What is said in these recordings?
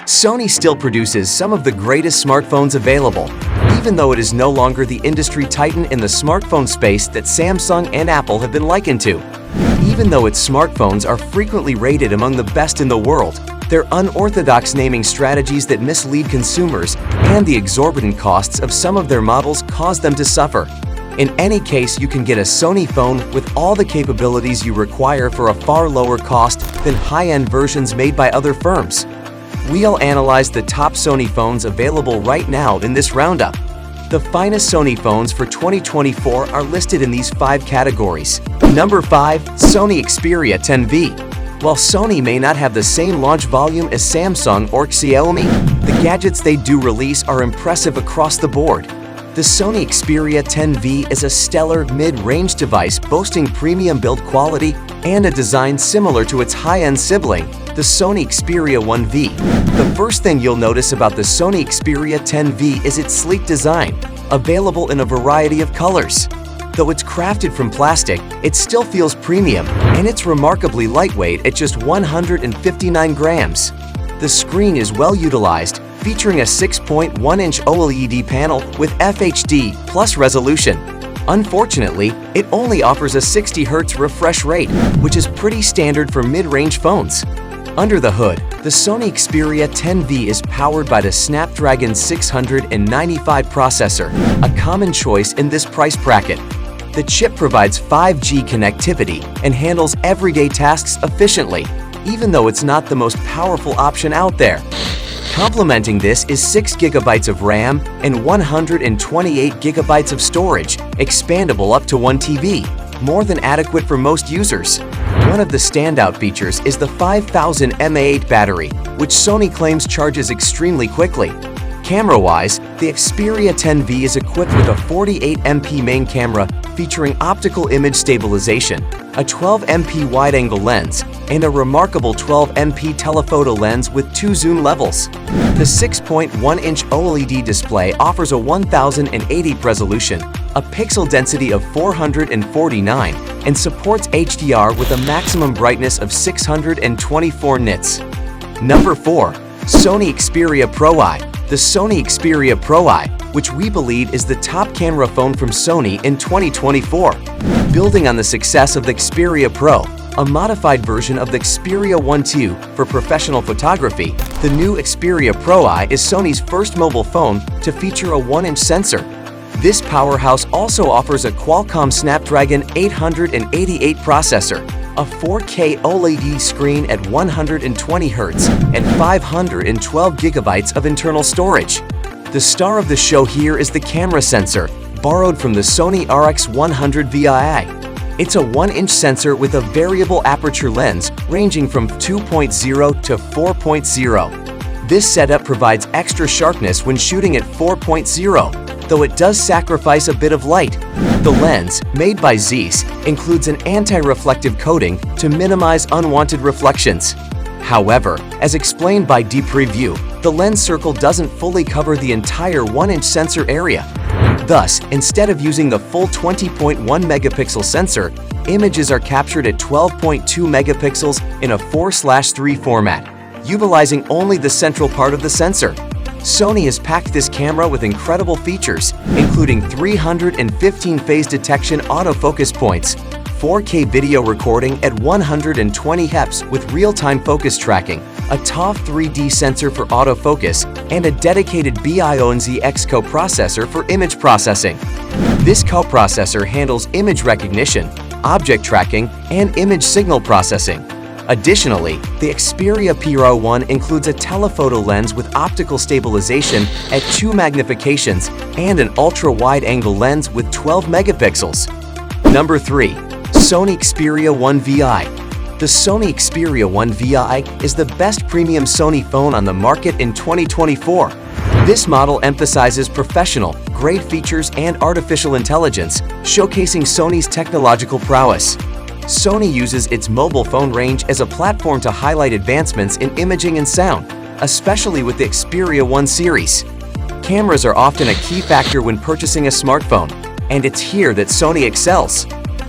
Sony still produces some of the greatest smartphones available, even though it is no longer the industry titan in the smartphone space that Samsung and Apple have been likened to. Even though its smartphones are frequently rated among the best in the world, their unorthodox naming strategies that mislead consumers and the exorbitant costs of some of their models cause them to suffer. In any case, you can get a Sony phone with all the capabilities you require for a far lower cost than high-end versions made by other firms. We'll analyze the top Sony phones available right now in this roundup. The finest Sony phones for 2024 are listed in these 5 categories. Number 5. Sony Xperia 10V. While Sony may not have the same launch volume as Samsung or Xiaomi, the gadgets they do release are impressive across the board. The Sony Xperia 10V is a stellar mid-range device boasting premium build quality and a design similar to its high-end sibling, the Sony Xperia 1V. The first thing you'll notice about the Sony Xperia 10V is its sleek design, available in a variety of colors. Though it's crafted from plastic, it still feels premium, and it's remarkably lightweight at just 159 grams. The screen is well utilized, featuring a 6.1-inch OLED panel with FHD plus resolution. Unfortunately, it only offers a 60 Hz refresh rate, which is pretty standard for mid-range phones. Under the hood, the Sony Xperia 10V is powered by the Snapdragon 695 processor, a common choice in this price bracket. The chip provides 5G connectivity and handles everyday tasks efficiently, even though it's not the most powerful option out there. Complementing this is 6 GB of RAM and 128 GB of storage, expandable up to 1 TB, more than adequate for most users. One of the standout features is the 5000 mAh battery, which Sony claims charges extremely quickly. Camera-wise, the Xperia 10V is equipped with a 48MP main camera featuring optical image stabilization, a 12MP wide-angle lens, and a remarkable 12MP telephoto lens with 2 zoom levels. The 6.1-inch OLED display offers a 1080 resolution, a pixel density of 449, and supports HDR with a maximum brightness of 624 nits. Number 4. Sony Xperia Proi. The Sony Xperia Proi, which we believe is the top camera phone from Sony in 2024. Building on the success of the Xperia Pro, a modified version of the Xperia 1.2 for professional photography, the new Xperia Proi is Sony's first mobile phone to feature a 1-inch sensor. This powerhouse also offers a Qualcomm Snapdragon 888 processor, a 4K OLED screen at 120 Hz, and 512 GB of internal storage. The star of the show here is the camera sensor, borrowed from the Sony RX100 VI. It's a 1-inch sensor with a variable aperture lens ranging from 2.0 to 4.0. This setup provides extra sharpness when shooting at 4.0, though it does sacrifice a bit of light. The lens, made by Zeiss, includes an anti-reflective coating to minimize unwanted reflections. However, as explained by Deep Preview, the lens circle doesn't fully cover the entire 1-inch sensor area. Thus, instead of using the full 20.1 megapixel sensor, images are captured at 12.2 megapixels in a 4:3 format, utilizing only the central part of the sensor. Sony has packed this camera with incredible features, including 315 phase detection autofocus points, 4K video recording at 120 Hz with real-time focus tracking, a TOF 3D sensor for autofocus, and a dedicated BIONZ X coprocessor for image processing. This coprocessor handles image recognition, object tracking, and image signal processing. Additionally, the Xperia Proi 1 includes a telephoto lens with optical stabilization at 2 magnifications and an ultra-wide-angle lens with 12 megapixels. Number 3. Sony Xperia 1 VI. The Sony Xperia 1 VI is the best premium Sony phone on the market in 2024. This model emphasizes professional-grade features and artificial intelligence, showcasing Sony's technological prowess. Sony uses its mobile phone range as a platform to highlight advancements in imaging and sound, especially with the Xperia 1 series. Cameras are often a key factor when purchasing a smartphone, and it's here that Sony excels.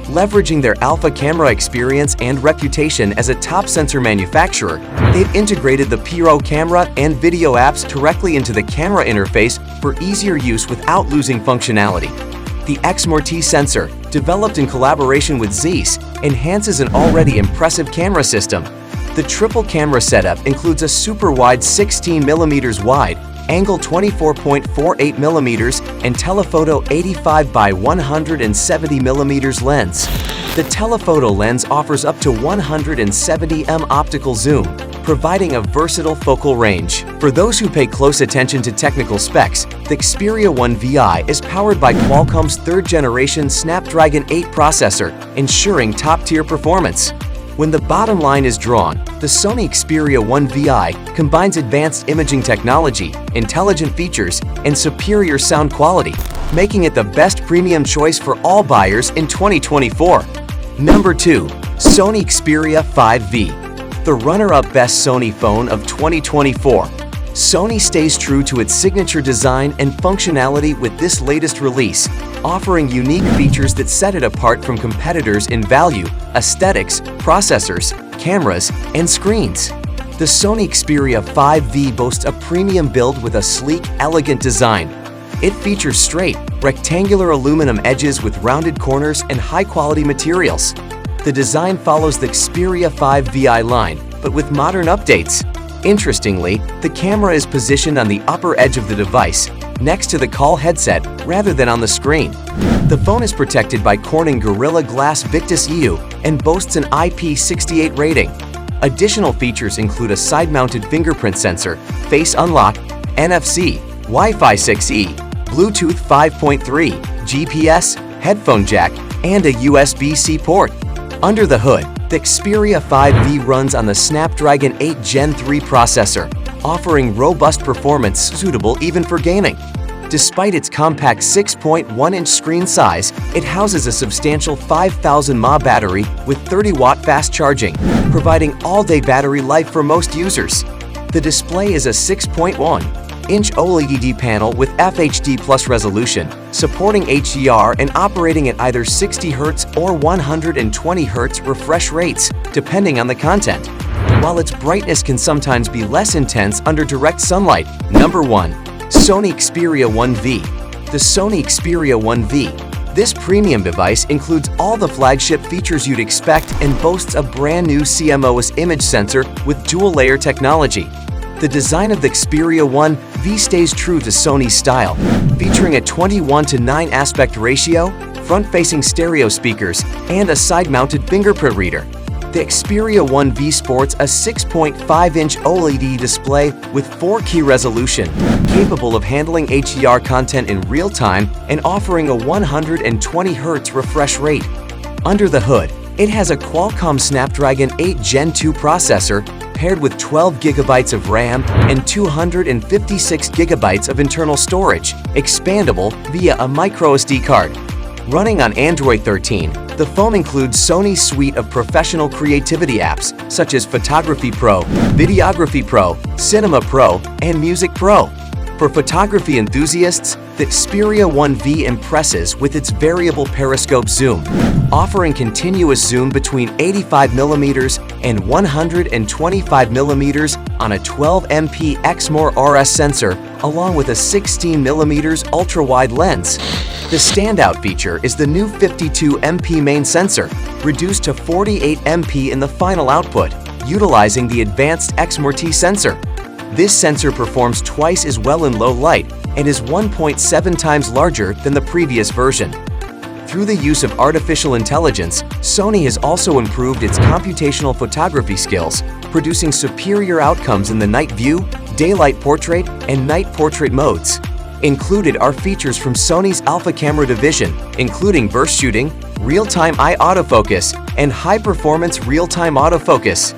Leveraging their alpha camera experience and reputation as a top sensor manufacturer, they've integrated the Proi camera and video apps directly into the camera interface for easier use without losing functionality. The exorbitant sensor, developed in collaboration with Zeiss, enhances an already impressive camera system. The triple camera setup includes a super wide 16mm wide, angle 24.48mm, and telephoto 85 by 170mm lens. The telephoto lens offers up to 170mm optical zoom, providing a versatile focal range. For those who pay close attention to technical specs, the Xperia 1 VI is powered by Qualcomm's third-generation Snapdragon 8 processor, ensuring top-tier performance. When the bottom line is drawn, the Sony Xperia 1 VI combines advanced imaging technology, intelligent features, and superior sound quality, making it the best premium choice for all buyers in 2024. Number 2. Sony Xperia 5V. The runner-up best Sony phone of 2024. Sony stays true to its signature design and functionality with this latest release, offering unique features that set it apart from competitors in value, aesthetics, processors, cameras, and screens. The Sony Xperia 5V boasts a premium build with a sleek, elegant design. It features straight, rectangular aluminum edges with rounded corners and high-quality materials. The design follows the Xperia 5 VI line, but with modern updates. Interestingly, the camera is positioned on the upper edge of the device, next to the call headset rather than on the screen. The phone is protected by Corning Gorilla Glass Victus EU and boasts an IP68 rating. Additional features include a side-mounted fingerprint sensor, face unlock, NFC, Wi-Fi 6E, Bluetooth 5.3, GPS, headphone jack, and a USB-C port. Under the hood, the Xperia 5V runs on the Snapdragon 8 Gen 3 processor, offering robust performance suitable even for gaming. Despite its compact 6.1-inch screen size, it houses a substantial 5,000 mAh battery with 30-watt fast charging, providing all-day battery life for most users. The display is a 6.1-inch OLED panel with FHD Plus resolution, supporting HDR and operating at either 60Hz or 120Hz refresh rates, depending on the content. While its brightness can sometimes be less intense under direct sunlight. Number 1. Sony Xperia 1V. The Sony Xperia 1V. This premium device includes all the flagship features you'd expect and boasts a brand new CMOS image sensor with dual-layer technology. The design of the Xperia 1V stays true to Sony's style, featuring a 21:9 aspect ratio, front-facing stereo speakers, and a side-mounted fingerprint reader. The Xperia 1V sports a 6.5-inch OLED display with 4K resolution, capable of handling HDR content in real time and offering a 120Hz refresh rate. Under the hood, it has a Qualcomm Snapdragon 8 Gen 2 processor paired with 12 GB of RAM and 256 GB of internal storage, expandable via a microSD card. Running on Android 13, the phone includes Sony's suite of professional creativity apps such as Photography Pro, Videography Pro, Cinema Pro, and Music Pro. For photography enthusiasts, the Xperia 1V impresses with its variable periscope zoom, offering continuous zoom between 85mm and 125mm on a 12MP Exmor RS sensor, along with a 16mm ultra-wide lens. The standout feature is the new 52MP main sensor, reduced to 48MP in the final output, utilizing the advanced exorbitant sensor. This sensor performs twice as well in low light and is 1.7 times larger than the previous version. Through the use of artificial intelligence, Sony has also improved its computational photography skills, producing superior outcomes in the night view, daylight portrait, and night portrait modes. Included are features from Sony's Alpha Camera division, including burst shooting, real-time eye autofocus, and high-performance real-time autofocus.